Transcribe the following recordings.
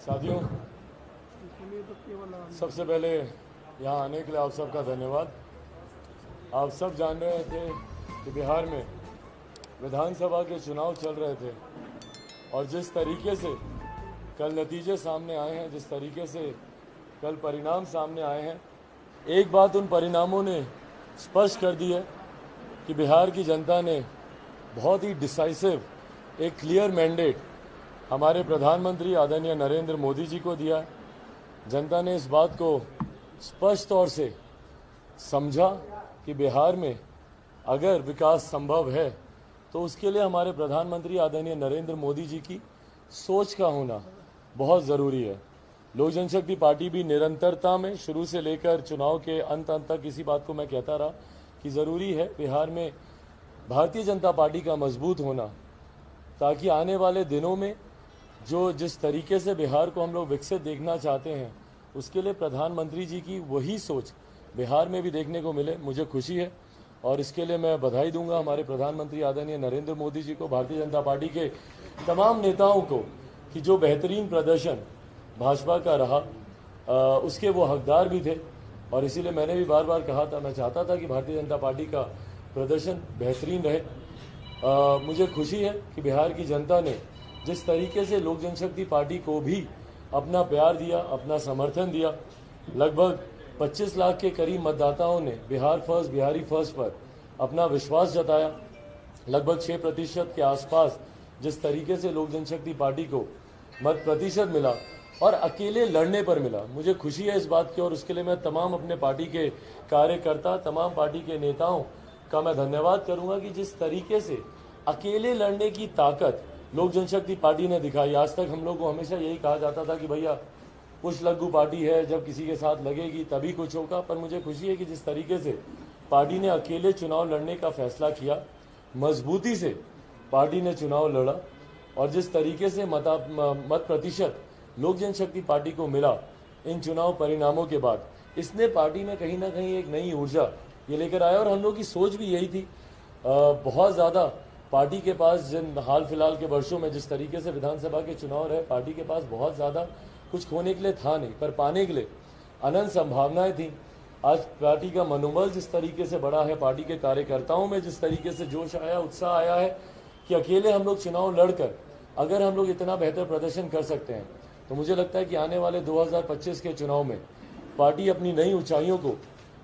साथियों, सबसे पहले यहाँ आने के लिए आप सबका धन्यवाद। आप सब जान रहे थे कि बिहार में विधानसभा के चुनाव चल रहे थे और जिस तरीके से कल नतीजे सामने आए हैं, जिस तरीके से कल परिणाम सामने आए हैं, एक बात उन परिणामों ने स्पष्ट कर दी है कि बिहार की जनता ने बहुत ही डिसाइसिव एक क्लियर मैंडेट हमारे प्रधानमंत्री आदरणीय नरेंद्र मोदी जी को दिया। जनता ने इस बात को स्पष्ट तौर से समझा कि बिहार में अगर विकास संभव है तो उसके लिए हमारे प्रधानमंत्री आदरणीय नरेंद्र मोदी जी की सोच का होना बहुत ज़रूरी है। लोक जनशक्ति पार्टी भी निरंतरता में शुरू से लेकर चुनाव के अंत तक इसी बात को मैं कहता रहा कि ज़रूरी है बिहार में भारतीय जनता पार्टी का मजबूत होना, ताकि आने वाले दिनों में जो जिस तरीके से बिहार को हम लोग विकसित देखना चाहते हैं उसके लिए प्रधानमंत्री जी की वही सोच बिहार में भी देखने को मिले। मुझे खुशी है और इसके लिए मैं बधाई दूंगा हमारे प्रधानमंत्री आदरणीय नरेंद्र मोदी जी को, भारतीय जनता पार्टी के तमाम नेताओं को कि जो बेहतरीन प्रदर्शन भाजपा का रहा उसके वो हकदार भी थे। और इसीलिए मैंने भी बार बार कहा था, मैं चाहता था कि भारतीय जनता पार्टी का प्रदर्शन बेहतरीन रहे। मुझे खुशी है कि बिहार की जनता ने जिस तरीके से लोक जनशक्ति पार्टी को भी अपना प्यार दिया, अपना समर्थन दिया, लगभग 25 लाख के करीब मतदाताओं ने बिहार फर्स्ट, बिहारी फर्स्ट पर अपना विश्वास जताया। लगभग 6% के आसपास जिस तरीके से लोक जनशक्ति पार्टी को मत प्रतिशत मिला और अकेले लड़ने पर मिला, मुझे खुशी है इस बात की। और उसके लिए मैं तमाम अपने पार्टी के कार्यकर्ता, तमाम पार्टी के नेताओं का मैं धन्यवाद करूंगा कि जिस तरीके से अकेले लड़ने की ताकत लोक जनशक्ति पार्टी ने दिखाई। आज तक हम लोग को हमेशा यही कहा जाता था कि भैया पुश लग्गू पार्टी है, जब किसी के साथ लगेगी तभी कुछ होगा। पर मुझे खुशी है कि जिस तरीके से पार्टी ने अकेले चुनाव लड़ने का फैसला किया, मजबूती से पार्टी ने चुनाव लड़ा और जिस तरीके से मत प्रतिशत लोक जनशक्ति पार्टी को मिला इन चुनाव परिणामों के बाद, इसने पार्टी में कहीं ना कहीं एक नई ऊर्जा ये लेकर आया। और हम लोग की सोच भी यही थी। बहुत ज़्यादा पार्टी के पास जिन हाल फिलहाल के वर्षों में जिस तरीके से विधानसभा के चुनाव रहे, पार्टी के पास बहुत ज़्यादा कुछ खोने के लिए था नहीं, पर पाने के लिए अनंत संभावनाएं थी। आज पार्टी का मनोबल जिस तरीके से बढ़ा है, पार्टी के कार्यकर्ताओं में जिस तरीके से जोश आया, उत्साह आया है कि अकेले हम लोग चुनाव लड़कर अगर हम लोग इतना बेहतर प्रदर्शन कर सकते हैं तो मुझे लगता है कि आने वाले 2025 के चुनाव में पार्टी अपनी नई ऊंचाइयों को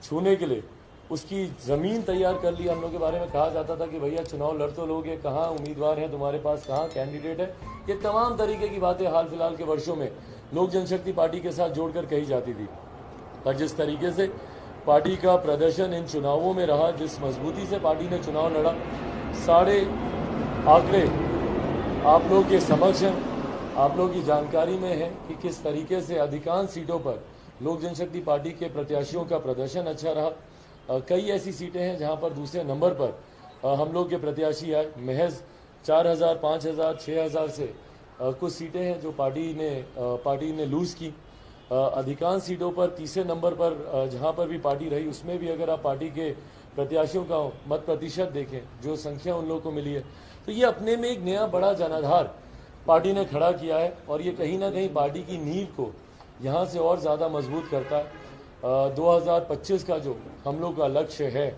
छूने के लिए उसकी ज़मीन तैयार कर ली। हम लोग के बारे में कहा जाता था कि भैया चुनाव लड़ तो लोगे, कहाँ उम्मीदवार हैं तुम्हारे पास, कहाँ कैंडिडेट है। ये तमाम तरीके की बातें हाल फिलहाल के वर्षों में लोक जनशक्ति पार्टी के साथ जोड़कर कही जाती थी। पर जिस तरीके से पार्टी का प्रदर्शन इन चुनावों में रहा, जिस मजबूती से पार्टी ने चुनाव लड़ा, सारे आंकड़े आप लोग के समक्ष हैं, आप लोग की जानकारी में है कि किस तरीके से अधिकांश सीटों पर लोक जनशक्ति पार्टी के प्रत्याशियों का प्रदर्शन अच्छा रहा। कई ऐसी सीटें हैं जहां पर दूसरे नंबर पर हम लोग के प्रत्याशी आए। महज 4000, 5000, 6000 से कुछ सीटें हैं जो पार्टी ने लूज़ की। अधिकांश सीटों पर तीसरे नंबर पर जहां पर भी पार्टी रही, उसमें भी अगर आप पार्टी के प्रत्याशियों का मत प्रतिशत देखें, जो संख्या उन लोगों को मिली है, तो ये अपने में एक नया बड़ा जनाधार पार्टी ने खड़ा किया है और ये कहीं ना कहीं पार्टी की नींव को यहाँ से और ज़्यादा मजबूत करता है। 2025 का जो हम लोग का लक्ष्य है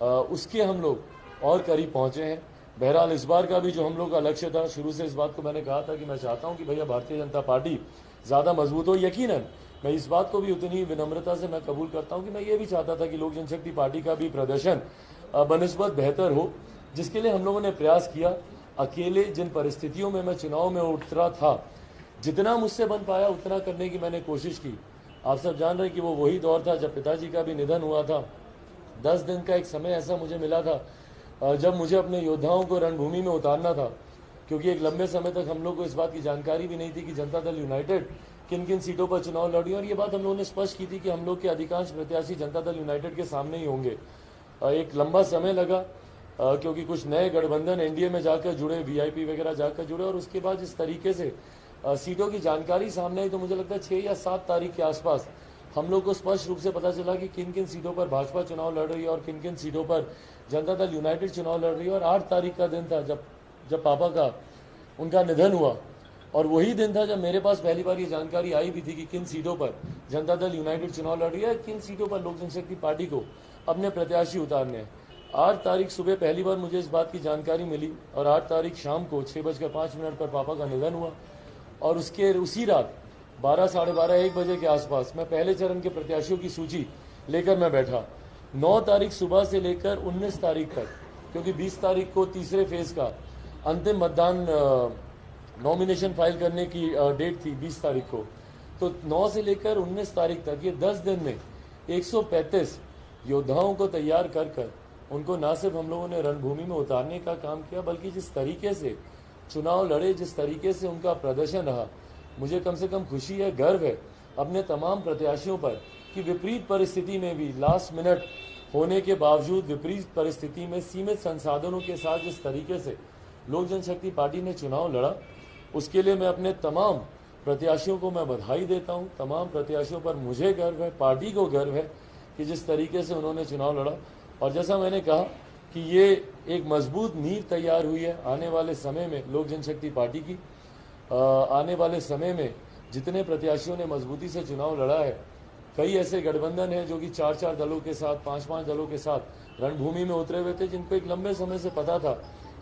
उसके हम लोग और करीब पहुँचे हैं। बहरहाल इस बार का भी जो हम लोग का लक्ष्य था, शुरू से इस बात को मैंने कहा था कि मैं चाहता हूँ कि भैया भारतीय जनता पार्टी ज़्यादा मजबूत हो। यकीनन मैं इस बात को भी उतनी विनम्रता से मैं कबूल करता हूँ कि मैं ये भी चाहता था कि लोक जनशक्ति पार्टी का भी प्रदर्शन बनिस्बत बेहतर हो, जिसके लिए हम लोगों ने प्रयास किया। अकेले जिन परिस्थितियों में मैं चुनाव में उतरा था, जितना मुझसे बन पाया उतना करने की मैंने कोशिश की। आप सब जान रहे हैं कि वो वही दौर था जब पिताजी का भी निधन हुआ था। 10 दिन का एक समय ऐसा मुझे मिला था जब मुझे अपने योद्धाओं को रणभूमि में उतारना था, क्योंकि एक लंबे समय तक हम लोग को इस बात की जानकारी भी नहीं थी कि जनता दल यूनाइटेड किन किन सीटों पर चुनाव लड़ी। और ये बात हम लोगों ने स्पष्ट की थी कि हम लोग के अधिकांश प्रत्याशी जनता दल यूनाइटेड के सामने ही होंगे। एक लंबा समय लगा क्योंकि कुछ नए गठबंधन एनडीए में जाकर जुड़े, वीआईपी वगैरह जाकर जुड़े, और उसके बाद जिस तरीके से सीटों की जानकारी सामने आई तो मुझे लगता है 6 या 7 तारीख के आसपास हम लोग को स्पष्ट रूप से पता चला कि किन किन सीटों पर भाजपा चुनाव लड़ रही है और किन किन सीटों पर जनता दल यूनाइटेड चुनाव लड़ रही है। और 8 तारीख का दिन था जब पापा का उनका निधन हुआ। और वही दिन था जब मेरे पास पहली बार ये जानकारी आई भी थी कि किन सीटों पर जनता दल यूनाइटेड चुनाव लड़ रही है, किन सीटों पर लोक जनशक्ति पार्टी को अपने प्रत्याशी उतारने हैं। 8 तारीख सुबह पहली बार मुझे इस बात की जानकारी मिली और 8 तारीख शाम को 6:05 पर पापा का निधन हुआ और उसी रात 12, साढ़े 12, 1 बजे के आसपास मैं पहले चरण के प्रत्याशियों की सूची लेकर मैं बैठा। 9 तारीख सुबह से लेकर 19 तारीख तक, क्योंकि 20 तारीख को तीसरे फेज का अंतिम मतदान नॉमिनेशन फाइल करने की डेट थी 20 तारीख को, तो 9 से लेकर 19 तारीख तक ये 10 दिन में 135 योद्धाओं को तैयार कर उनको न सिर्फ हम लोगों ने रणभूमि में उतारने का काम किया, बल्कि जिस तरीके से चुनाव लड़े, जिस तरीके से उनका प्रदर्शन रहा, मुझे कम से कम खुशी है, गर्व है अपने तमाम प्रत्याशियों पर कि विपरीत परिस्थिति में भी, लास्ट मिनट होने के बावजूद, विपरीत परिस्थिति में सीमित संसाधनों के साथ जिस तरीके से लोक जनशक्ति पार्टी ने चुनाव लड़ा, उसके लिए मैं अपने तमाम प्रत्याशियों को मैं बधाई देता हूं। तमाम प्रत्याशियों पर मुझे गर्व है, पार्टी को गर्व है कि जिस तरीके से उन्होंने चुनाव लड़ा। और जैसा मैंने कहा कि ये एक मजबूत नींव तैयार हुई है आने वाले समय में लोक जनशक्ति पार्टी की। आने वाले समय में जितने प्रत्याशियों ने मजबूती से चुनाव लड़ा है, कई ऐसे गठबंधन हैं जो कि 4-4 दलों के साथ, 5-5 दलों के साथ रणभूमि में उतरे हुए थे, जिनको एक लंबे समय से पता था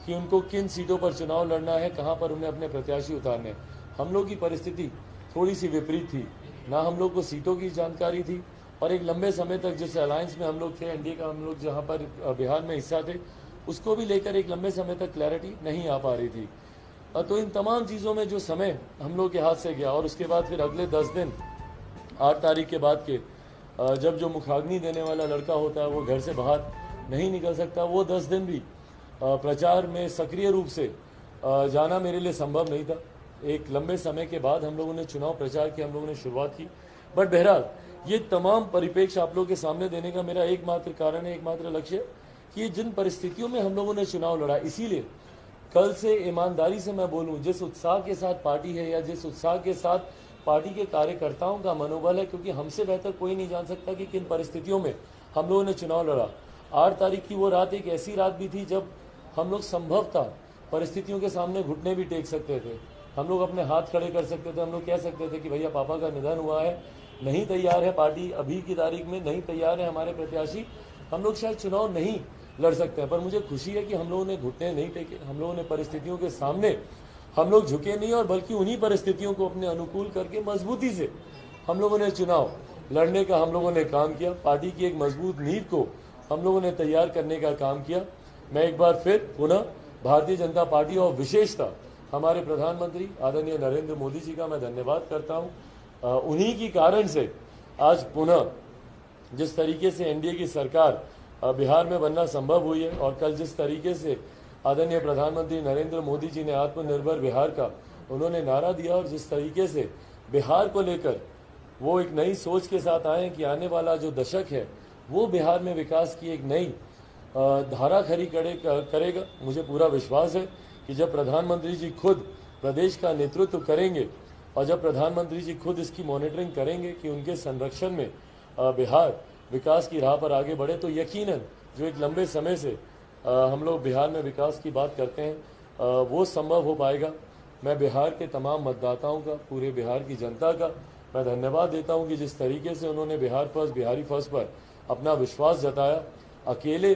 कि उनको किन सीटों पर चुनाव लड़ना है, कहां पर उन्हें अपने प्रत्याशी उतारने। हम लोग की परिस्थिति थोड़ी सी विपरीत थी, ना हम लोग को सीटों की जानकारी थी और एक लंबे समय तक जिस अलायंस में हम लोग थे, एनडीए का हम लोग जहां पर बिहार में हिस्सा थे, उसको भी लेकर एक लंबे समय तक क्लैरिटी नहीं आ पा रही थी। तो इन तमाम चीज़ों में जो समय हम लोग के हाथ से गया और उसके बाद फिर अगले 10 दिन 8 तारीख के बाद के जब जो मुखाग्नि देने वाला लड़का होता है वो घर से बाहर नहीं निकल सकता, वो 10 दिन भी प्रचार में सक्रिय रूप से जाना मेरे लिए संभव नहीं था। एक लंबे समय के बाद हम लोगों ने चुनाव प्रचार की, हम लोगों ने शुरुआत की। बट बहरहाल ये तमाम परिप्रेक्ष्य आप लोगों के सामने देने का मेरा एकमात्र कारण है, एकमात्र लक्ष्य कि जिन परिस्थितियों में हम लोगों ने चुनाव लड़ा, इसीलिए कल से ईमानदारी से मैं बोलूं, जिस उत्साह के साथ पार्टी है या जिस उत्साह के साथ पार्टी के कार्यकर्ताओं का मनोबल है, क्योंकि हमसे बेहतर कोई नहीं जान सकता कि किन परिस्थितियों में हम लोगों ने चुनाव लड़ा। 8 तारीख की वो रात एक ऐसी रात भी थी जब हम लोग संभवतः परिस्थितियों के सामने घुटने भी टेक सकते थे, हम लोग अपने हाथ खड़े कर सकते थे, हम लोग कह सकते थे कि भैया पापा का निधन हुआ है, नहीं तैयार है पार्टी, अभी की तारीख में नहीं तैयार है हमारे प्रत्याशी, हम लोग शायद चुनाव नहीं लड़ सकते हैं। पर मुझे खुशी है कि हम लोगों ने घुटने नहीं टेके, हम लोगों ने परिस्थितियों के सामने हम लोग झुके नहीं और बल्कि उन्हीं परिस्थितियों को अपने अनुकूल करके मजबूती से हम लोगों ने चुनाव लड़ने का हम लोगों ने काम किया। पार्टी की एक मजबूत नींव को हम लोगों ने तैयार करने का काम किया। मैं एक बार फिर पुनः भारतीय जनता पार्टी और विशेषतः हमारे प्रधानमंत्री आदरणीय नरेंद्र मोदी जी का मैं धन्यवाद करता हूं। उन्हीं की कारण से आज पुनः जिस तरीके से एनडीए की सरकार बिहार में बनना संभव हुई है और कल जिस तरीके से आदरणीय प्रधानमंत्री नरेंद्र मोदी जी ने आत्मनिर्भर बिहार का उन्होंने नारा दिया और जिस तरीके से बिहार को लेकर वो एक नई सोच के साथ आए कि आने वाला जो दशक है वो बिहार में विकास की एक नई धारा खड़ी करेगा। मुझे पूरा विश्वास है कि जब प्रधानमंत्री जी खुद प्रदेश का नेतृत्व करेंगे और जब प्रधानमंत्री जी खुद इसकी मॉनिटरिंग करेंगे कि उनके संरक्षण में बिहार विकास की राह पर आगे बढ़े, तो यकीनन जो एक लंबे समय से हम लोग बिहार में विकास की बात करते हैं वो संभव हो पाएगा। मैं बिहार के तमाम मतदाताओं का, पूरे बिहार की जनता का मैं धन्यवाद देता हूं कि जिस तरीके से उन्होंने बिहार फर्स्ट, बिहारी फर्स्ट पर अपना विश्वास जताया। अकेले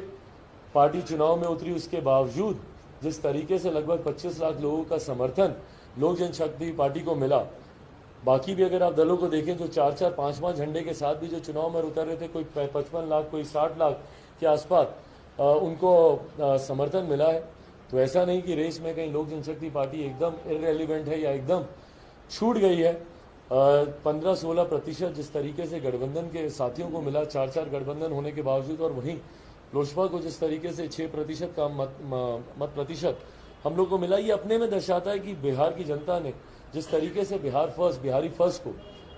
पार्टी चुनाव में उतरी, उसके बावजूद जिस तरीके से लगभग 25 लाख लोगों का समर्थन लोक जनशक्ति पार्टी को मिला। बाकी भी अगर आप दलों को देखें तो 4-4, 5-5 झंडे के साथ भी जो चुनाव में उतर रहे थे, कोई 55 लाख, कोई 60 लाख के आसपास उनको समर्थन मिला है। तो ऐसा नहीं कि रेस में कहीं लोक जनशक्ति पार्टी एकदम इररेलेवेंट है या एकदम छूट गई है। 15-16% जिस तरीके से गठबंधन के साथियों को मिला, 4-4 गठबंधन होने के बावजूद, और वहीं लोजपा को जिस तरीके से 6% का मत प्रतिशत हम लोग को मिला, ये अपने में दर्शाता है कि बिहार की जनता ने जिस तरीके से बिहार फर्स्ट, बिहारी फर्स्ट को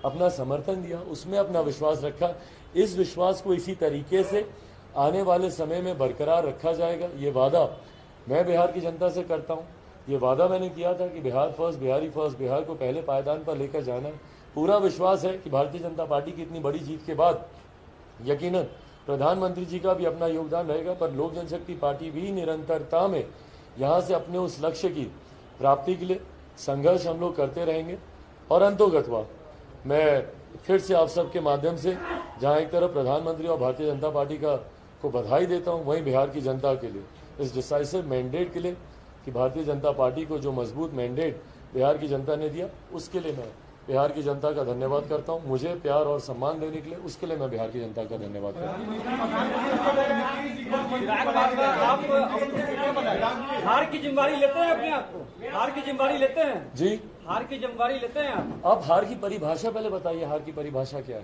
अपना समर्थन दिया, उसमें अपना विश्वास रखा। इस विश्वास को इसी तरीके से आने वाले समय में बरकरार रखा जाएगा। ये वादा मैं बिहार की जनता से करता हूँ। ये वादा मैंने किया था कि बिहार फर्स्ट, बिहारी फर्स्ट, बिहार को पहले पायदान पर लेकर जाना है। पूरा विश्वास है कि भारतीय जनता पार्टी की इतनी बड़ी जीत के बाद यकीनन प्रधानमंत्री जी का भी अपना योगदान रहेगा, पर लोक जनशक्ति पार्टी भी निरंतरता में यहाँ से अपने उस लक्ष्य की प्राप्ति के लिए संघर्ष हम लोग करते रहेंगे। और अंतोगत्वा मैं फिर से आप सबके माध्यम से जहां एक तरफ प्रधानमंत्री और भारतीय जनता पार्टी को बधाई देता हूं, वहीं बिहार की जनता के लिए इस डिसाइसिव मैंडेट के लिए कि भारतीय जनता पार्टी को जो मजबूत मैंडेट बिहार की जनता ने दिया, उसके लिए मैं बिहार की जनता का धन्यवाद करता हूं। मुझे प्यार और सम्मान देने के लिए, उसके लिए मैं बिहार की जनता का धन्यवाद करता हूं। हार की जिम्मेदारी लेते हैं अपने आप को? हार की जिम्मेदारी लेते हैं जी? हार की जिम्मेदारी लेते हैं आप हार की परिभाषा पहले बताइए, हार की परिभाषा क्या है?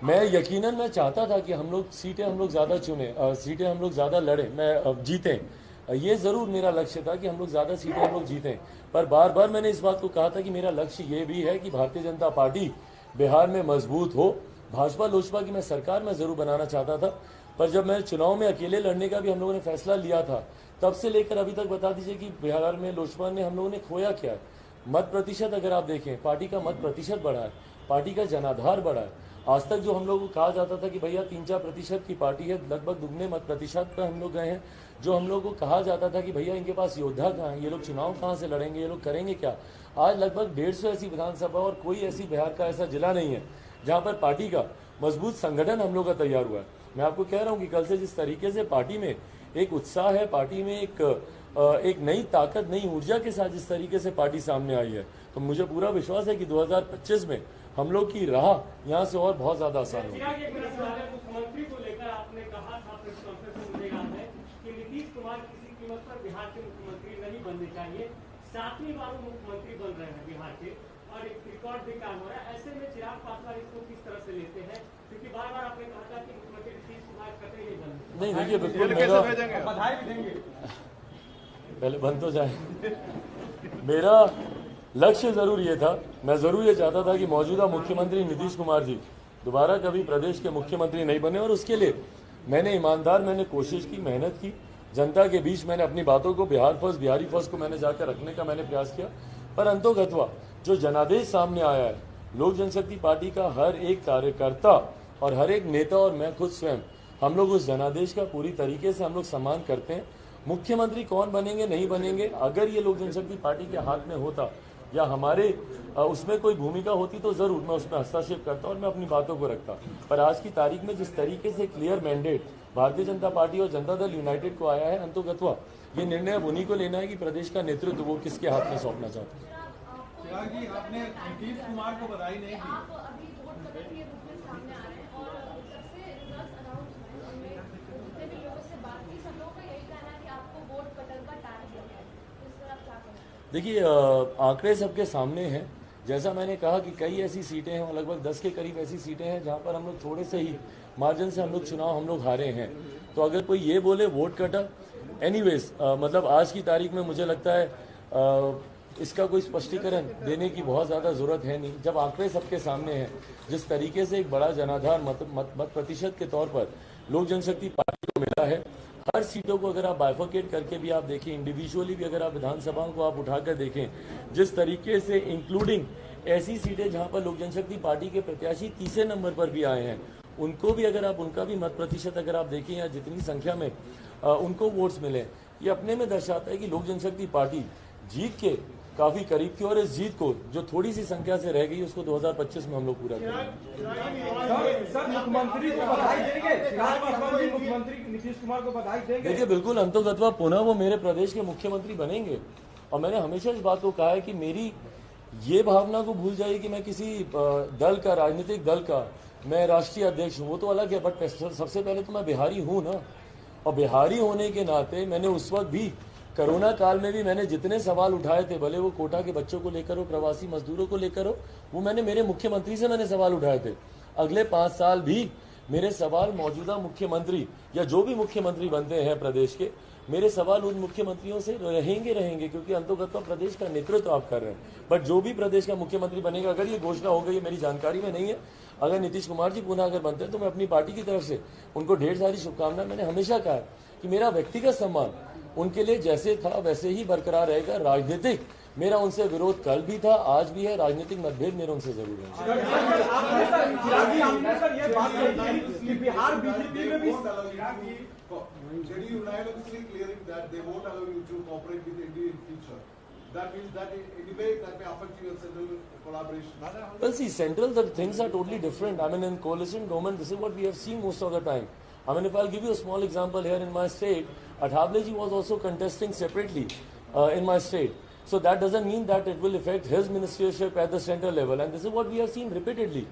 मैं यकीनन मैं चाहता था कि हम लोग सीटें हम लोग ज्यादा चुने, सीटें हम लोग ज्यादा लड़े, मैं जीतें। ये जरूर मेरा लक्ष्य था कि हम लोग ज्यादा सीटें हम लोग जीतें। पर बार बार मैंने इस बात को कहा था कि मेरा लक्ष्य ये भी है कि भारतीय जनता पार्टी बिहार में मजबूत हो। भाजपा लोजपा की मैं सरकार में जरूर बनाना चाहता था, पर जब मैं चुनाव में अकेले लड़ने का भी हम लोगों ने फैसला लिया था, तब से लेकर अभी तक बता दीजिए कि बिहार में लोजपा ने हम लोगों ने खोया क्या है? मत प्रतिशत अगर आप देखें, पार्टी का मत प्रतिशत बढ़ा है, पार्टी का जनाधार बढ़ा है। आज तक जो हम लोगों को कहा जाता था कि भैया 3-4% की पार्टी है, लगभग दुगने मत प्रतिशत पर हम लोग गए हैं। जो हम लोगों को कहा जाता था कि भैया इनके पास योद्धा कहाँ है, ये लोग चुनाव कहाँ से लड़ेंगे, ये लोग करेंगे क्या, आज लगभग 150 ऐसी विधानसभा और कोई ऐसी बिहार का ऐसा जिला नहीं है जहाँ पर पार्टी का मजबूत संगठन हम लोग का तैयार हुआ है। मैं आपको कह रहा हूँ कि कल से जिस तरीके से पार्टी में एक उत्साह है, पार्टी में एक नई ताकत, नई ऊर्जा के साथ जिस तरीके से पार्टी सामने आई है, तो मुझे पूरा विश्वास है कि 2025 में हम लोग की राह यहाँ से और बहुत ज्यादा आसान होगी। मुख्यमंत्री को लेकर आपने कहा था प्रेस कॉन्फ्रेंस में मुझे याद है कि नीतीश कुमार किसी कीमत पर बिहार के मुख्यमंत्री नहीं बनने चाहिए। 7वीं बार मुख्यमंत्री बन रहे हैं बिहार के और एक रिकॉर्ड भी काम हो रहा है। ऐसे में चिराग पासवान इसको किस तरह से लेते हैं? क्योंकि बार बार आपने कहा था कि मुख्यमंत्री नीतीश कुमार कतई नहीं बनते। नहीं देखिए, बिल्कुल मेरा बधाई भी देंगे, पहले बन तो जाए। मेरा लक्ष्य जरूर ये था, मैं जरूर ये चाहता था कि मौजूदा मुख्यमंत्री नीतीश कुमार जी दोबारा कभी प्रदेश के मुख्यमंत्री नहीं बने, और उसके लिए मैंने कोशिश की, मेहनत की। जनता के बीच मैंने अपनी बातों को बिहार फर्स्ट, बिहारी फर्स्ट को मैंने जाकर रखने का मैंने प्रयास किया। पर अंतोगत्वा जो जनादेश सामने आया है, लोक जनशक्ति पार्टी का हर एक कार्यकर्ता और हर एक नेता और मैं खुद स्वयं, हम लोग उस जनादेश का पूरी तरीके से हम लोग सम्मान करते हैं। मुख्यमंत्री कौन बनेंगे नहीं बनेंगे, अगर ये लोक जनशक्ति पार्टी के हाथ में होता या हमारे उसमें कोई भूमिका होती तो जरूर मैं उसमें हस्तक्षेप करता और मैं अपनी बातों को रखता। पर आज की तारीख में जिस तरीके से clear mandate Bharatiya Janata party और जनता दल यूनाइटेड को आया है, अंतोगत्वा ये निर्णय अब उन्हीं को लेना है कि प्रदेश का नेतृत्व वो किसके हाथ में सौंपना चाहते हैं। आपने नीतीश कुमार को बधाई नहीं दी। आप अभी वोट बटन के रूप में सामने आ रहे हैं और सबसे रिजल्ट्स अनाउंस हुए, उनमें जितने भी लोगों से बात की, सब लोगों का यही कहना है कि आपको वोट बटन का टैग दिया है। इस पर आप क्या कहेंगे? देखिए, आंकड़े सबके सामने हैं। जैसा मैंने कहा कि कई ऐसी सीटें हैं, लगभग 10 के करीब ऐसी सीटें हैं जहां पर हम लोग थोड़े से ही मार्जिन से हम लोग चुनाव हम लोग हारे हैं। तो अगर कोई ये बोले वोट कटा, एनीवेज मतलब आज की तारीख में मुझे लगता है इसका कोई स्पष्टीकरण देने की बहुत ज़्यादा ज़रूरत है नहीं। जब आंकड़े सबके सामने हैं, जिस तरीके से एक बड़ा जनाधार मत प्रतिशत के तौर पर लोक जनशक्ति पार्टी को मिला है, हर सीटों को अगर आप बाइफरकेट करके भी आप देखें, इंडिविजुअली भी अगर आप विधानसभाओं को आप उठाकर देखें, जिस तरीके से इंक्लूडिंग ऐसी सीटें जहां पर लोक जनशक्ति पार्टी के प्रत्याशी तीसरे नंबर पर भी आए हैं, उनको भी अगर आप उनका भी मत प्रतिशत अगर आप देखें या जितनी संख्या में उनको वोट्स मिले, ये अपने में दर्शाता है कि लोक जनशक्ति पार्टी जीत के काफी करीब थी और इस जीत को जो थोड़ी सी संख्या से रह गई उसको 2025 में हम लोग पूरा करेंगे। सर मुख्यमंत्री को बधाई देंगे? चिराग पासवान जी मुख्यमंत्री नीतीश कुमार को बधाई देंगे? देखिए, बिल्कुल अंतोगत्वा पुनः वो मेरे प्रदेश के मुख्यमंत्री बनेंगे और मैंने हमेशा इस बात को कहा है कि मेरी ये भावना को भूल जाइए कि मैं किसी दल का, राजनीतिक दल का मैं राष्ट्रीय अध्यक्ष हूँ, वो तो अलग है, बट सबसे पहले तो मैं बिहारी हूँ ना। और बिहारी होने के नाते मैंने उस वक्त भी कोरोना काल में भी मैंने जितने सवाल उठाए थे, भले वो कोटा के बच्चों को लेकर हो, प्रवासी मजदूरों को लेकर हो, वो मैंने मेरे मुख्यमंत्री से मैंने सवाल उठाए थे। अगले 5 साल भी मेरे सवाल मौजूदा मुख्यमंत्री या जो भी मुख्यमंत्री बनते हैं प्रदेश के, मेरे सवाल उन मुख्यमंत्रियों से रहेंगे, क्योंकि अंतोगत्वा प्रदेश का नेतृत्व आप कर रहे हैं। बट जो भी प्रदेश का मुख्यमंत्री बनेगा, अगर ये घोषणा हो गई, मेरी जानकारी में नहीं है, अगर नीतीश कुमार जी पुनः अगर बनते हैं तो मैं अपनी पार्टी की तरफ से उनको ढेर सारी शुभकामनाएं। मैंने हमेशा कहा है कि मेरा व्यक्तिगत सम्मान उनके लिए जैसे था वैसे ही बरकरार रहेगा। राजनीतिक मेरा उनसे विरोध कल भी था, आज भी है, राजनीतिक मतभेद मेरे उनसे जरूर है। बिहार बीजेपी में भी that means that in a way that may affect your central collaboration. Well, see, central, the things are totally different. I mean, in coalition government, this is what we have seen most of the time. I mean, if I'll give you a small example here in my state, Athableji was also contesting separately in my state. So that doesn't mean that it will affect his ministership at the central level. And this is what we have seen repeatedly.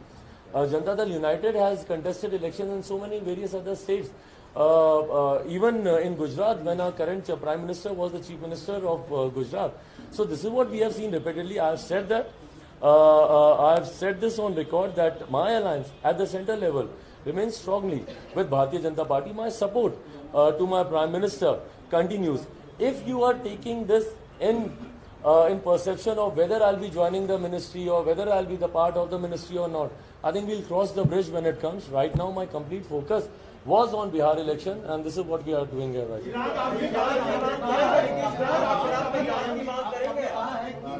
Janata Dal United has contested elections in so many various other states. Even in Gujarat, when our current Prime Minister was the Chief Minister of Gujarat. So this is what we have seen repeatedly. I have said that. I have said this on record that my alliance at the central level remains strongly with Bharatiya Janata Party. My support to my Prime Minister continues. If you are taking this in perception of whether I'll be joining the ministry or whether I'll be the part of the ministry or not, I think we'll cross the bridge when it comes. Right now, my complete focus was on Bihar election, and this is what we are doing here right now.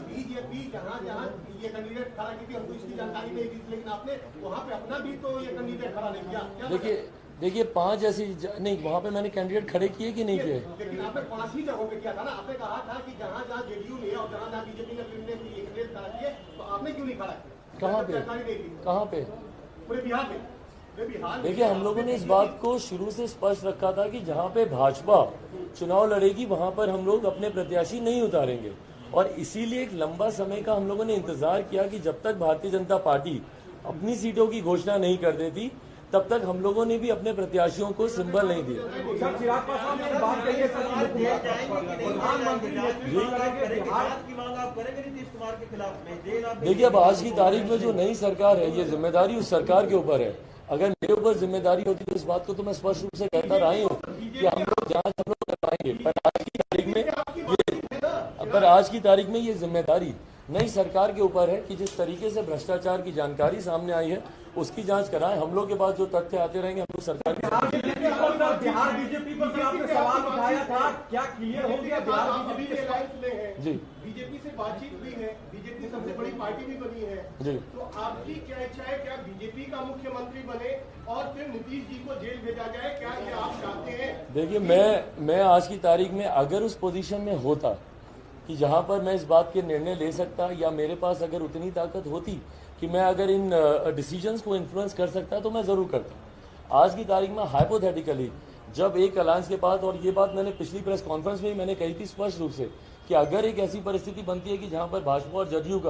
BJP जहाँ जहाँ ये candidate खड़ा की थी हमको इसकी जानकारी नहीं थी, लेकिन आपने वहाँ पे अपना भी तो ये कैंडिडेट खड़ा नहीं किया। देखिए 5 ऐसी नहीं, वहाँ पे मैंने कैंडिडेट खड़े किए कि नहीं किए? लेकिन आपने 5 ही जगहों पे किया था ना। आपने कहा था कि जहाँ जहाँ जेडीयू ने और जहाँ जहाँ बीजेपी ने कैंडिडेट खड़ा किए, तो आपने क्यों नहीं खड़ा किया? कहाँ पे? कहाँ पे? पूरे बिहार में। देखिए, हम लोगों ने इस बात को शुरू से स्पष्ट रखा था कि जहाँ पे भाजपा चुनाव लड़ेगी वहाँ पर हम लोग अपने प्रत्याशी नहीं उतारेंगे, और इसीलिए एक लंबा समय का हम लोगों ने इंतजार किया कि जब तक भारतीय जनता पार्टी अपनी सीटों की घोषणा नहीं कर देती तब तक हम लोगों ने भी अपने प्रत्याशियों को सिंबल नहीं दिया। देखिए, अब आज की तारीख में जो नई सरकार है, ये जिम्मेदारी उस सरकार के ऊपर है। अगर मेरे ऊपर जिम्मेदारी होती तो इस बात को तो मैं स्पष्ट रूप से कहता रहा हूँ कि हम लोग जांच हम लोग करवाएंगे, पर आज की तारीख में ये जिम्मेदारी नई सरकार के ऊपर है कि जिस तरीके से भ्रष्टाचार की जानकारी सामने आई है उसकी जांच कराएं। हम लोग के पास जो तथ्य आते रहेंगे हम लोग सरकार बिहार बीजेपी पर भी आपने सवाल उठाया था, क्या क्लियर हो गया? बिहार बीजेपी जी बीजेपी से बातचीत हुई है, बीजेपी सबसे बड़ी पार्टी भी बनी है जी, तो आपकी क्या इच्छा है? क्या बीजेपी का मुख्यमंत्री बने और फिर नीतीश जी को जेल भेजा जाए? क्या ये आप चाहते हैं? देखिए, मैं आज की तारीख में अगर उस पोजीशन में होता कि जहां पर मैं इस बात के निर्णय ले सकता, या मेरे पास अगर उतनी ताकत होती कि मैं अगर इन डिसीजंस को इन्फ्लुएंस कर सकता तो मैं जरूर करता। आज की तारीख में हाइपोथेटिकली जब एक अलायंस के पास, और ये बात मैंने पिछली प्रेस कॉन्फ्रेंस में ही मैंने कही थी स्पष्ट रूप से कि अगर एक ऐसी परिस्थिति बनती है कि जहां पर भाजपा और जदयू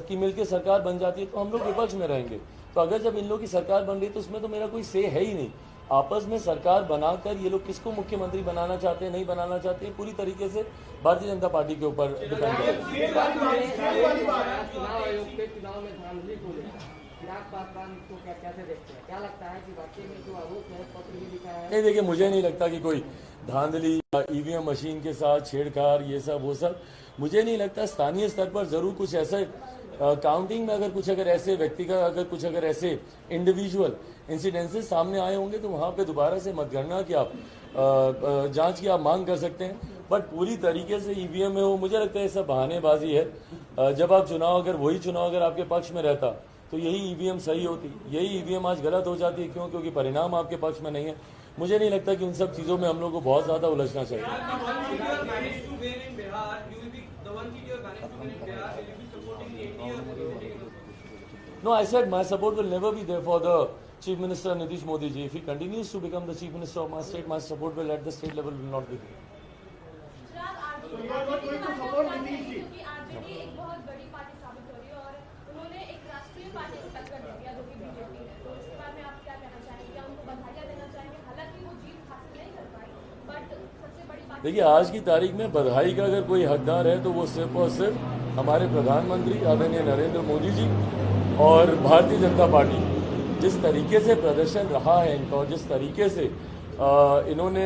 की मिलकर सरकार बन जाती है तो हम लोग विपक्ष में रहेंगे। तो अगर जब इन लोगों की सरकार बन रही है तो उसमें तो मेरा कोई से है ही नहीं। आपस में सरकार बनाकर ये लोग किसको मुख्यमंत्री बनाना चाहते हैं, नहीं बनाना चाहते हैं, पूरी तरीके से भारतीय जनता पार्टी के ऊपर डिपेंड है। चुनाव आयोग के चुनाव में धांधली को लेकर चिराग पासवान को कैसे देखते हैं? क्या लगता है कि वाकई में जो आरोप है पत्र में लिखा है? नहीं, देखिए, मुझे नहीं लगता कि कोई धांधली ईवीएम मशीन के साथ छेड़छाड़ ये सब वो सब मुझे नहीं लगता। स्थानीय स्तर पर जरूर कुछ ऐसे काउंटिंग में अगर ऐसे व्यक्तिगत अगर ऐसे इंडिविजुअल इंसिडेंसेस सामने आए होंगे तो वहां पे दोबारा से मतगणना की आप जांच की आप मांग कर सकते हैं, बट पूरी तरीके से ईवीएम में हो, मुझे लगता है सब बहानेबाजी है। जब आप अगर वही चुनाव अगर आपके पक्ष में रहता तो यही ईवीएम सही होती, यही ईवीएम आज गलत हो जाती है। क्यों? क्योंकि परिणाम आपके पक्ष में नहीं है। मुझे नहीं लगता कि उन सब चीजों में हम लोग को बहुत ज्यादा उलझना चाहिए। No, I said my support will never be there for the Chief Minister Nitish Modi ji. If he continues to become the Chief Minister of my state, my support will at the state level will not be there. क्योंकि RJD एक बहुत बड़ी party साबित हो रही है और उन्होंने एक राष्ट्रीय पार्टी को टक्कर दे दिया जो कि बीजेपी है। तो इसके बारे में आप क्या कहना चाहेंगे? क्या उनको बधाइयां देना चाहेंगे? हालांकि वो जीत हासिल नहीं कर पाई, बट सबसे बड़ी पार्टी। देखिए, आज की तारीख में बधाई का अगर कोई हकदार है तो वो सिर्फ और सिर्फ हमारे प्रधानमंत्री आदरणीय नरेंद्र मोदी जी और भारतीय जनता पार्टी। जिस तरीके से प्रदर्शन रहा है इनका और जिस तरीके से इन्होंने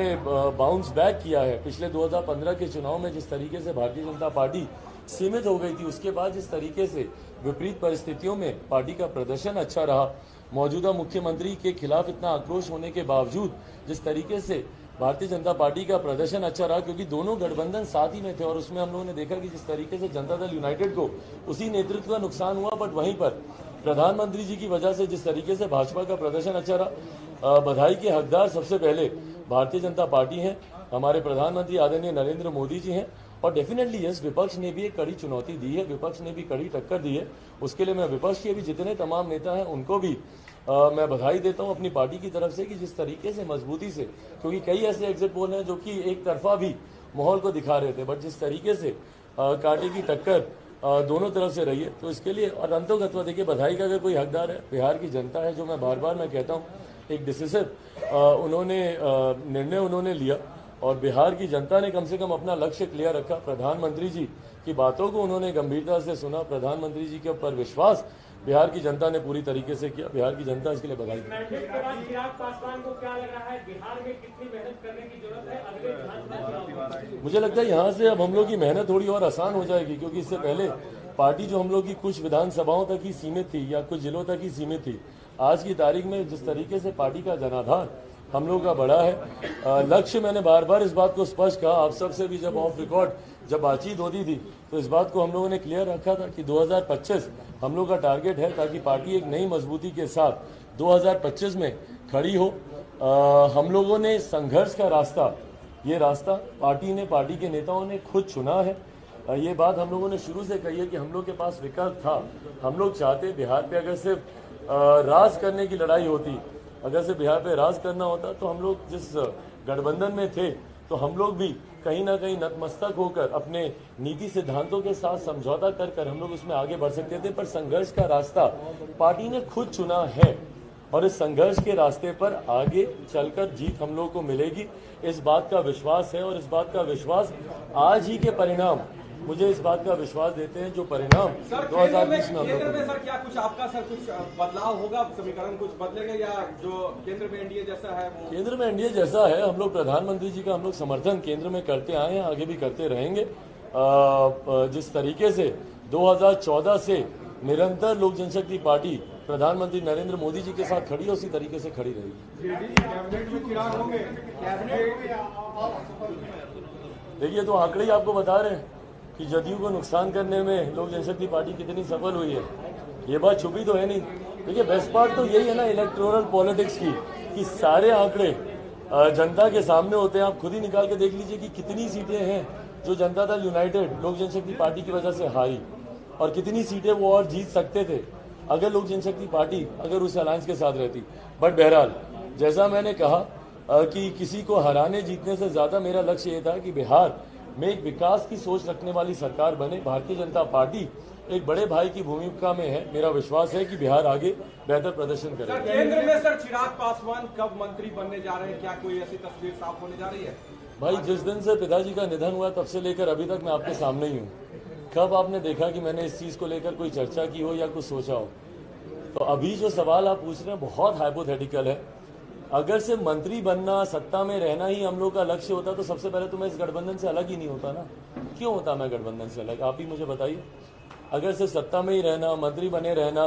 बाउंस बैक किया है पिछले 2015 के चुनाव में, जिस तरीके से भारतीय जनता पार्टी सीमित हो गई थी, उसके बाद जिस तरीके से विपरीत परिस्थितियों में पार्टी का प्रदर्शन अच्छा रहा, मौजूदा मुख्यमंत्री के खिलाफ इतना आक्रोश होने के बावजूद जिस तरीके से भारतीय जनता पार्टी का प्रदर्शन अच्छा रहा, क्योंकि दोनों गठबंधन साथ ही में थे और उसमें हम लोगों ने देखा कि जिस तरीके से जनता दल यूनाइटेड को उसी नेतृत्व का नुकसान हुआ, बट वहीं पर प्रधानमंत्री जी की वजह से जिस तरीके से भाजपा का प्रदर्शन अच्छा रहा। बधाई के हकदार सबसे पहले भारतीय जनता पार्टी हैं, हमारे प्रधानमंत्री आदरणीय नरेंद्र मोदी जी हैं, और डेफिनेटली यस, विपक्ष ने भी एक कड़ी चुनौती दी है, विपक्ष ने भी कड़ी टक्कर दी है। उसके लिए मैं विपक्ष के भी जितने तमाम नेता हैं उनको भी मैं बधाई देता हूं अपनी पार्टी की तरफ से कि जिस तरीके से मजबूती से, क्योंकि कई ऐसे एग्जिट पोल हैं जो कि एक तरफा भी माहौल को दिखा रहे थे, बट जिस तरीके से कांटे की टक्कर दोनों तरफ से रही है, तो इसके लिए और अंतोगत्वा देखिए बधाई का अगर कोई हकदार है बिहार की जनता है, जो मैं बार बार मैं कहता हूँ एक डिसिसिव उन्होंने निर्णय उन्होंने लिया और बिहार की जनता ने कम से कम अपना लक्ष्य क्लियर रखा। प्रधानमंत्री जी की बातों को उन्होंने गंभीरता से सुना, प्रधानमंत्री जी के ऊपर विश्वास बिहार की जनता ने पूरी तरीके से किया। बिहार की जनता इसके लिए बधाई। मैंडेट के बाद चिराग पासवान को क्या लग रहा है, बिहार में कितनी मेहनत करने की जरूरत है अगले विधानसभा चुनाव में? मुझे लगता है यहाँ से अब हम लोग की मेहनत थोड़ी और आसान हो जाएगी, क्योंकि इससे पहले पार्टी जो हम लोग की कुछ विधानसभाओं तक ही सीमित थी या कुछ जिलों तक ही सीमित थी, आज की तारीख में जिस तरीके से पार्टी का जनाधार हम लोग का बड़ा है। लक्ष्य मैंने बार बार इस बात को स्पष्ट कहा, आप सबसे भी जब ऑफ रिकॉर्ड जब बातचीत होती थी तो इस बात को हम लोगों ने क्लियर रखा था कि 2025 हम लोग का टारगेट है, ताकि पार्टी एक नई मजबूती के साथ 2025 में खड़ी हो। हम लोगों ने संघर्ष का रास्ता, ये रास्ता पार्टी ने, पार्टी के नेताओं ने खुद चुना है। ये बात हम लोगों ने शुरू से कही है कि हम लोग के पास विकल्प था। हम लोग चाहते बिहार पे अगर सिर्फ राज करने की लड़ाई होती, अगर सिर्फ बिहार पे राज करना होता, तो हम लोग जिस गठबंधन में थे तो हम लोग भी कहीं ना कहीं नतमस्तक होकर अपने नीति सिद्धांतों के साथ समझौता कर कर हम लोग उसमें आगे बढ़ सकते थे। पर संघर्ष का रास्ता पार्टी ने खुद चुना है और इस संघर्ष के रास्ते पर आगे चलकर जीत हम लोग को मिलेगी, इस बात का विश्वास है। और इस बात का विश्वास आज ही के परिणाम मुझे इस बात का विश्वास देते हैं, जो परिणाम 2020 में केंद्र में सर क्या कुछ आपका सर कुछ बदलाव होगा, समीकरण कुछ बदलेगा, या जो केंद्र में एनडीए जैसा है वो? केंद्र में एनडीए जैसा है, हम लोग प्रधानमंत्री जी का हम लोग समर्थन केंद्र में करते आए हैं, आगे भी करते रहेंगे। जिस तरीके से 2014 से निरंतर लोक जनशक्ति पार्टी प्रधानमंत्री नरेंद्र मोदी जी के साथ खड़ी है, उसी तरीके से खड़ी रहेगी। कैबिनेट में चिराग होंगे? देखिए, तो आंकड़े ही आपको बता रहे हैं कि जदयू को नुकसान करने में लोक जनशक्ति पार्टी कितनी सफल हुई है। ये बात छुपी तो है नहीं। देखिए, बेस्ट पार्ट तो यही है ना इलेक्टोरल पॉलिटिक्स की, कि सारे आंकड़े जनता के सामने होते हैं। आप खुद ही निकाल के देख लीजिए कि कितनी सीटें हैं जो जनता दल यूनाइटेड लोक जनशक्ति पार्टी की वजह से हारी, और कितनी सीटें वो और जीत सकते थे अगर लोक जनशक्ति पार्टी अगर उस अलायंस के साथ रहती। बट बहरहाल, जैसा मैंने कहा कि किसी को हराने जीतने से ज्यादा मेरा लक्ष्य ये था कि बिहार में एक विकास की सोच रखने वाली सरकार बने। भारतीय जनता पार्टी एक बड़े भाई की भूमिका में है। मेरा विश्वास है कि बिहार आगे बेहतर प्रदर्शन करेगा। केंद्र में सर चिराग पासवान कब मंत्री बनने जा रहे हैं, क्या कोई ऐसी तस्वीर साफ होने जा रही है? भाई, जिस दिन से पिताजी का निधन हुआ तब से लेकर अभी तक मैं आपके सामने ही हूँ। कब आपने देखा कि मैंने इस चीज को लेकर कोई चर्चा की हो या कुछ सोचा हो? तो अभी जो सवाल आप पूछ रहे हैं बहुत हाइपोथेटिकल है। अगर सिर्फ मंत्री बनना, सत्ता में रहना ही हम लोग का लक्ष्य होता तो सबसे पहले तो मैं इस गठबंधन से अलग ही नहीं होता ना। क्यों होता मैं गठबंधन से अलग, आप ही मुझे बताइए। अगर सिर्फ सत्ता में ही रहना, मंत्री बने रहना,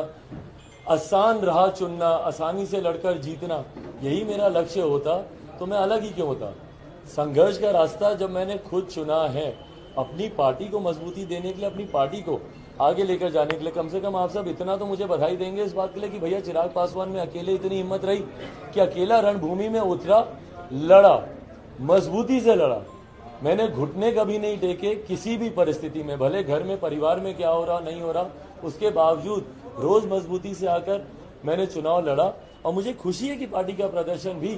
आसान राह चुनना, आसानी से लड़कर जीतना, यही मेरा लक्ष्य होता तो मैं अलग ही क्यों होता। संघर्ष का रास्ता जब मैंने खुद चुना है अपनी पार्टी को मजबूती देने के लिए, अपनी पार्टी को आगे लेकर जाने के लिए, कम से कम आप सब इतना तो मुझे बधाई देंगे इस बात के लिए कि भैया चिराग पासवान में अकेले इतनी हिम्मत रही कि अकेला रणभूमि में उतरा, लड़ा, मजबूती से लड़ा। मैंने घुटने कभी नहीं टेके किसी भी परिस्थिति में, भले घर में परिवार में क्या हो रहा नहीं हो रहा, उसके बावजूद रोज मजबूती से आकर मैंने चुनाव लड़ा। और मुझे खुशी है कि पार्टी का प्रदर्शन भी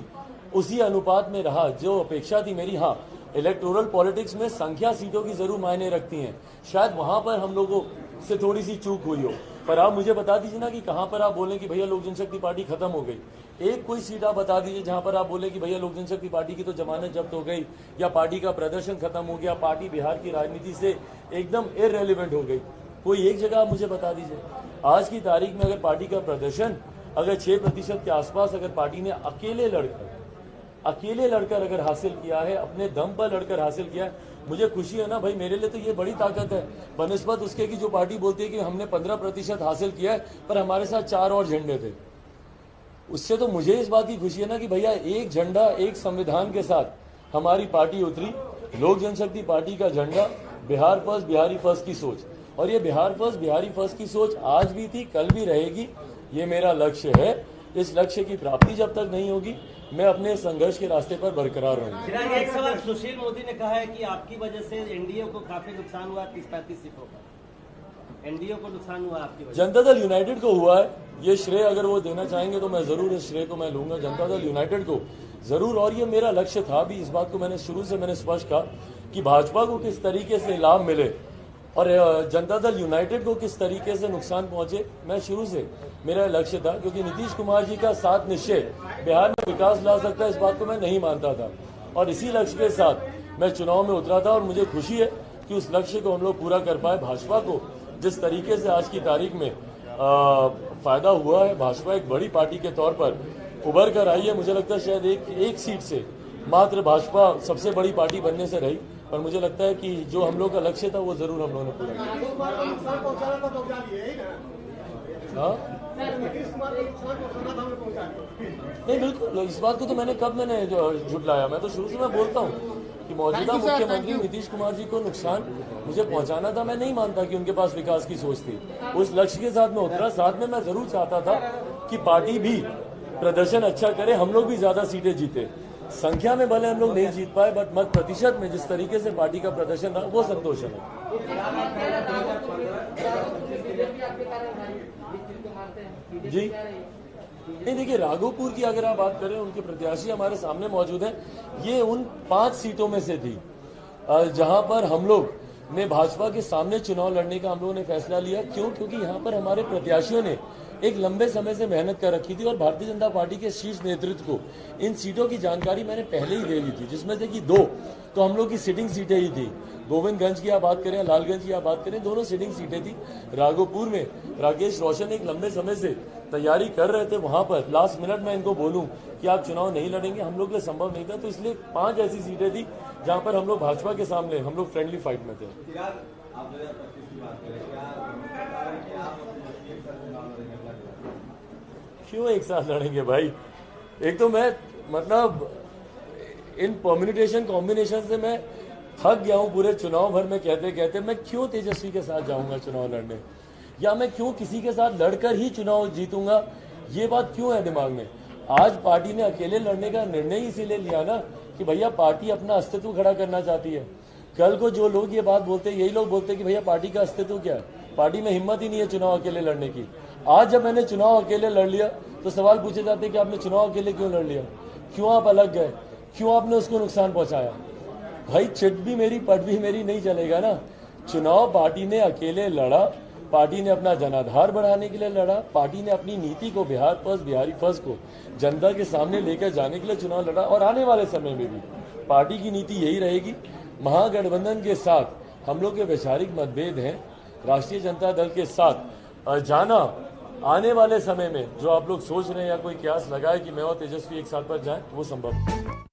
उसी अनुपात में रहा जो अपेक्षा थी मेरी। हाँ, इलेक्टोरल पॉलिटिक्स में संख्या सीटों की जरूर मायने रखती हैं, शायद वहां पर हम लोगों से थोड़ी सी चूक हुई हो। पर आप मुझे बता दीजिए ना कि कहां पर आप बोलें कि भैया लोक जनशक्ति पार्टी खत्म हो गई। एक कोई सीट आप बता दीजिए जहां पर आप बोले कि भैया लोक जनशक्ति पार्टी की तो जमानत जब्त हो गई, या पार्टी का प्रदर्शन खत्म हो गया, पार्टी बिहार की राजनीति से एकदम इररेलेवेंट हो गई। कोई एक जगह आप मुझे बता दीजिए। आज की तारीख में अगर पार्टी का प्रदर्शन अगर 6% के आसपास अगर पार्टी ने अकेले लड़कर अगर हासिल किया है, अपने दम पर लड़कर हासिल किया है, मुझे खुशी है ना भाई। मेरे लिए तो ये बड़ी ताकत है बनिस्बत उसके कि जो पार्टी बोलती है कि हमने 15% हासिल किया है पर हमारे साथ 4 और झंडे थे। उससे तो मुझे इस बात की खुशी है ना कि भैया एक झंडा, एक संविधान के साथ हमारी पार्टी उतरी। लोक जनशक्ति पार्टी का झंडा बिहार फर्स्ट, बिहारी फर्स्ट की सोच, और ये बिहार फर्स्ट, बिहारी फर्स्ट की सोच आज भी थी, कल भी रहेगी। ये मेरा लक्ष्य है। इस लक्ष्य की प्राप्ति जब तक नहीं होगी मैं अपने संघर्ष के रास्ते पर बरकरार रहूंगा। चिराग, एक सवाल, सुशील मोदी ने कहा है कि आपकी वजह से एनडीए को काफी नुकसान हुआ 30-35 सीटों का। एनडीए को नुकसान हुआ आपकी वजह जनता दल यूनाइटेड को हुआ है, ये श्रेय अगर वो देना चाहेंगे तो मैं जरूर इस श्रेय को मैं लूंगा जनता दल यूनाइटेड को जरूर। और ये मेरा लक्ष्य था भी, इस बात को मैंने शुरू से मैंने स्पष्ट कहा कि भाजपा को किस तरीके से लाभ मिले और जनता दल यूनाइटेड को किस तरीके से नुकसान पहुंचे, मैं शुरू से मेरा लक्ष्य था। क्योंकि नीतीश कुमार जी का साथ निश्चय बिहार में विकास ला सकता है, इस बात को मैं नहीं मानता था और इसी लक्ष्य के साथ मैं चुनाव में उतरा था और मुझे खुशी है कि उस लक्ष्य को हम लोग पूरा कर पाए। भाजपा को जिस तरीके से आज की तारीख में फायदा हुआ है, भाजपा एक बड़ी पार्टी के तौर पर उभर कर आई है। मुझे लगता है शायद एक सीट से मात्र भाजपा सबसे बड़ी पार्टी बनने से रही, पर मुझे लगता है कि जो हम लोग का लक्ष्य था वो जरूर हम लोगों ने पूरा किया। नीतीश कुमार को नुकसान पहुंचाना था, पहुंचा दिए, यही ना? हाँ नीतीश कुमार को नुकसान पहुंचाना था, हमने पहुंचा दिया। नहीं, बिल्कुल इस बात को तो मैंने झुटलाया। मैं तो शुरू से मैं बोलता हूँ कि मौजूदा मुख्यमंत्री नीतीश कुमार जी को नुकसान मुझे पहुंचाना था। मैं नहीं मानता कि उनके पास विकास की सोच थी। उस लक्ष्य के साथ मैं उतरा, साथ में मैं जरूर चाहता था कि पार्टी भी प्रदर्शन अच्छा करे, हम लोग भी ज्यादा सीटें जीते। संख्या में भले हम लोग नहीं जीत पाए, बट मत प्रतिशत में जिस तरीके से पार्टी का प्रदर्शन रहा वो संतोषजनक जी। नहीं, देखिए राघोपुर की अगर आप बात करें, उनके प्रत्याशी हमारे सामने मौजूद हैं। ये उन 5 सीटों में से थी जहां पर हम लोग ने भाजपा के सामने चुनाव लड़ने का हम लोगों ने फैसला लिया। क्यों? क्योंकि यहाँ पर हमारे प्रत्याशियों ने एक लंबे समय से मेहनत कर रखी थी और भारतीय जनता पार्टी के शीर्ष नेतृत्व को इन सीटों की जानकारी मैंने पहले ही दे ली थी, जिसमें से कि 2 तो हम लोग की सिटिंग सीटें ही थी। गोविंदगंज की आप बात करें, लालगंज की आप बात करें, दोनों सिटिंग सीटें थी। राघोपुर में राकेश रोशन एक लंबे समय से तैयारी कर रहे थे, वहां पर लास्ट मिनट में इनको बोलूं कि आप चुनाव नहीं लड़ेंगे, हम लोग के लिए संभव नहीं था। तो इसलिए 5 ऐसी सीटें थी जहां पर हम लोग भाजपा के सामने हम लोग फ्रेंडली फाइट में थे। क्यों एक साथ लड़ेंगे भाई? एक तो मैं मतलब इन परम्यूटेशन कॉम्बिनेशन से मैं थक गया हूं पूरे चुनाव भर में कहते कहते। मैं क्यों तेजस्वी के साथ जाऊंगा चुनाव लड़ने, या मैं क्यों किसी के साथ लड़कर ही चुनाव जीतूंगा? ये बात क्यों है दिमाग में? आज पार्टी ने अकेले लड़ने का निर्णय इसीलिए लिया ना कि भैया पार्टी अपना अस्तित्व खड़ा करना चाहती है। कल को जो लोग ये बात बोलते हैं, यही लोग बोलते हैं कि भैया पार्टी का अस्तित्व क्या है, पार्टी में हिम्मत ही नहीं है चुनाव अकेले लड़ने की। आज जब मैंने चुनाव अकेले लड़ लिया तो सवाल पूछे जाते हैं कि आपने चुनाव अकेले क्यों लड़ लिया, क्यों आप अलग गए, क्यों आपने उसको नुकसान पहुंचाया? भाई चिट भी मेरी पट भी मेरी नहीं चलेगा ना। चुनाव पार्टी ने अकेले लड़ा, पार्टी ने अपना जनाधार बढ़ाने के लिए लड़ा, पार्टी ने अपनी नीति को बिहार फर्स्ट बिहारी फर्स्ट को जनता के सामने लेकर जाने के लिए चुनाव लड़ा। और आने वाले समय में भी पार्टी की नीति यही रहेगी। महागठबंधन के साथ हम लोग के वैचारिक मतभेद हैं, राष्ट्रीय जनता दल के साथ जाना आने वाले समय में जो आप लोग सोच रहे हैं या कोई क्यास लगाए कि मैं और तेजस्वी एक साथ पर जाएं, वो संभव है।